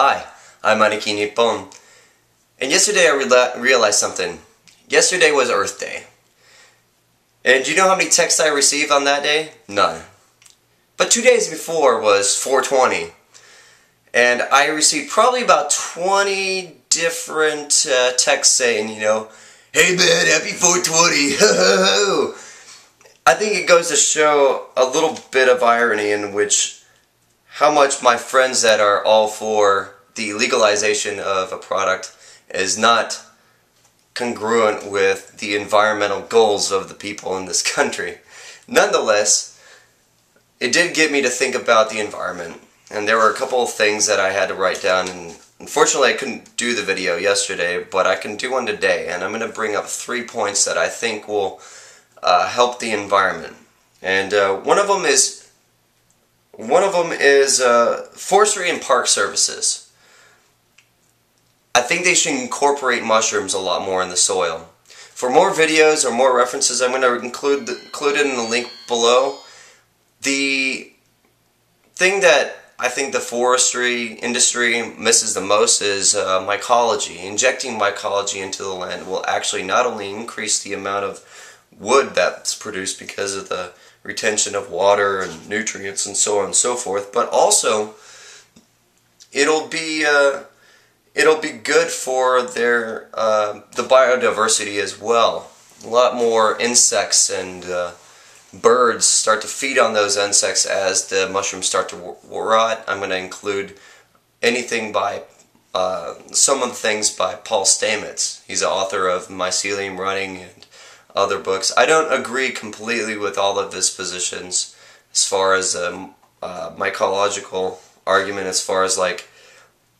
Hi, I'm Aniki Nippon, and yesterday I realized something. Yesterday was Earth Day. And do you know how many texts I received on that day? None. But 2 days before was 420, and I received probably about 20 different texts saying, hey man, happy 420, I think it goes to show a little bit of irony in which how much my friends that are all for the legalization of a product is not congruent with the environmental goals of the people in this country. Nonetheless, it did get me to think about the environment, and there were a couple of things that I had to write down, and unfortunately I couldn't do the video yesterday, but I can do one today, and I'm going to bring up 3 points that I think will help the environment. And one of them is forestry and park services. I think they should incorporate mushrooms a lot more in the soil. For more videos or more references, I'm going to include it in the link below. The thing that I think the forestry industry misses the most is mycology. Injecting mycology into the land will actually not only increase the amount of wood that's produced because of the retention of water and nutrients and so on and so forth, but also it'll be good for the biodiversity as well. A lot more insects and birds start to feed on those insects as the mushrooms start to rot. I'm going to include anything by some of the things by Paul Stamets. He's the author of Mycelium Running and other books. I don't agree completely with all of his positions as far as mycological argument, as far as like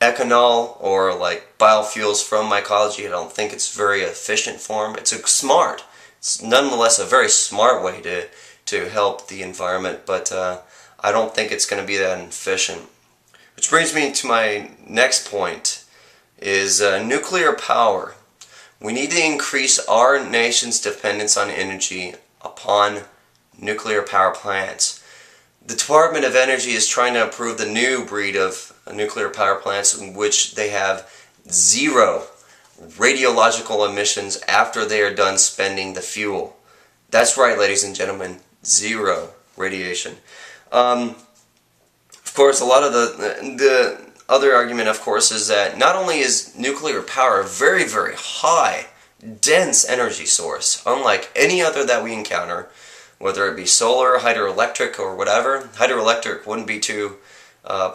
ethanol or like biofuels from mycology. I don't think it's very efficient form. It's nonetheless a very smart way to help the environment, but I don't think it's going to be that efficient. Which brings me to my next point, is nuclear power. We need to increase our nation's dependence on energy upon nuclear power plants. The Department of Energy is trying to approve the new breed of nuclear power plants in which they have zero radiological emissions after they are done spending the fuel. That's right, ladies and gentlemen, zero radiation. Of course, a lot of the other argument, of course, is that not only is nuclear power a very, very high, dense energy source, unlike any other that we encounter, whether it be solar, hydroelectric, or whatever. Hydroelectric wouldn't be too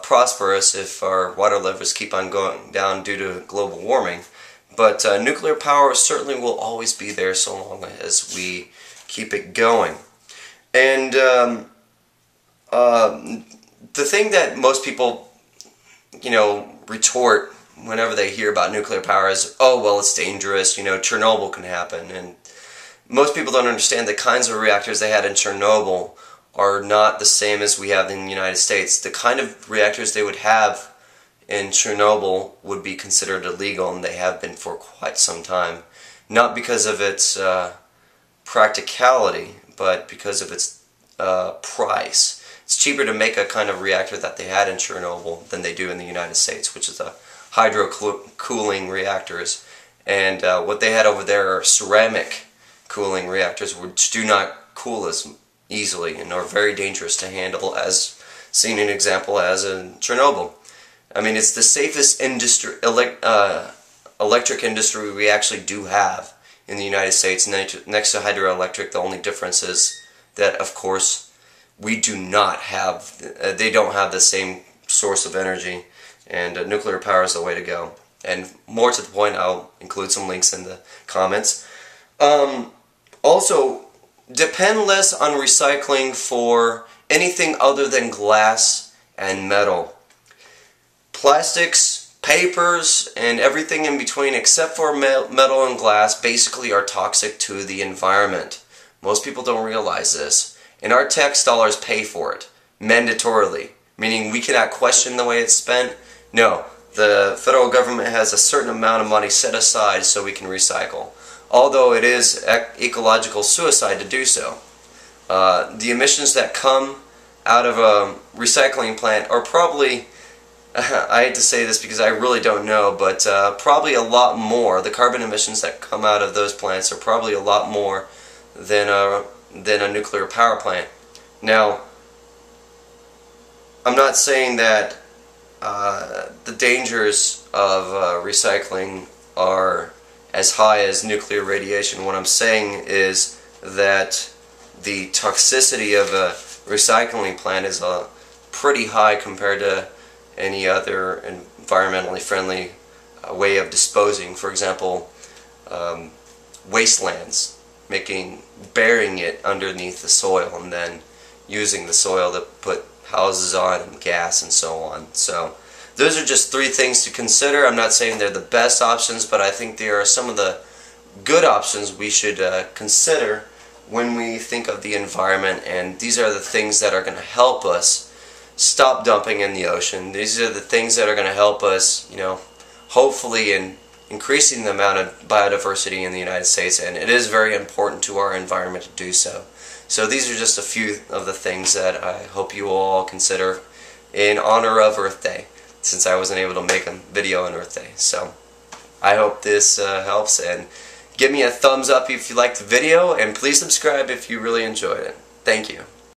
prosperous if our water levels keep on going down due to global warming. But nuclear power certainly will always be there so long as we keep it going. And the thing that most people retort whenever they hear about nuclear power is, oh, well, it's dangerous, Chernobyl can happen. And most people don't understand the kinds of reactors they had in Chernobyl are not the same as we have in the United States. The kind of reactors they would have in Chernobyl would be considered illegal, and they have been for quite some time. Not because of its practicality, but because of its price. It's cheaper to make a kind of reactor that they had in Chernobyl than they do in the United States, which is the hydro-cooling reactors. And what they had over there are ceramic cooling reactors, which do not cool as easily and are very dangerous to handle, as seen an example as in Chernobyl. I mean, it's the safest electric industry we actually do have in the United States. Next to hydroelectric, the only difference is that, of course, we do not have, they don't have the same source of energy, and nuclear power is the way to go. And more to the point, I'll include some links in the comments. Also, depend less on recycling for anything other than glass and metal. Plastics, papers, and everything in between except for metal and glass basically are toxic to the environment. Most people don't realize this. And our tax dollars pay for it, mandatorily, meaning we cannot question the way it's spent. No, the federal government has a certain amount of money set aside so we can recycle, although it is ecological suicide to do so. The emissions that come out of a recycling plant are probably I hate to say this because I really don't know, but probably a lot more. The carbon emissions that come out of those plants are probably a lot more than a nuclear power plant. Now, I'm not saying that the dangers of recycling are as high as nuclear radiation. What I'm saying is that the toxicity of a recycling plant is pretty high compared to any other environmentally friendly way of disposing. For example, wastelands, burying it underneath the soil and then using the soil to put houses on and gas and so on. So those are just 3 things to consider. I'm not saying they're the best options, but I think they are some of the good options we should consider when we think of the environment, and these are the things that are going to help us stop dumping in the ocean. These are the things that are going to help us, hopefully in increasing the amount of biodiversity in the United States, and it is very important to our environment to do so. So these are just a few of the things that I hope you will all consider in honor of Earth Day, since I wasn't able to make a video on Earth Day. So I hope this helps, and give me a thumbs up if you liked the video, and please subscribe if you really enjoyed it. Thank you.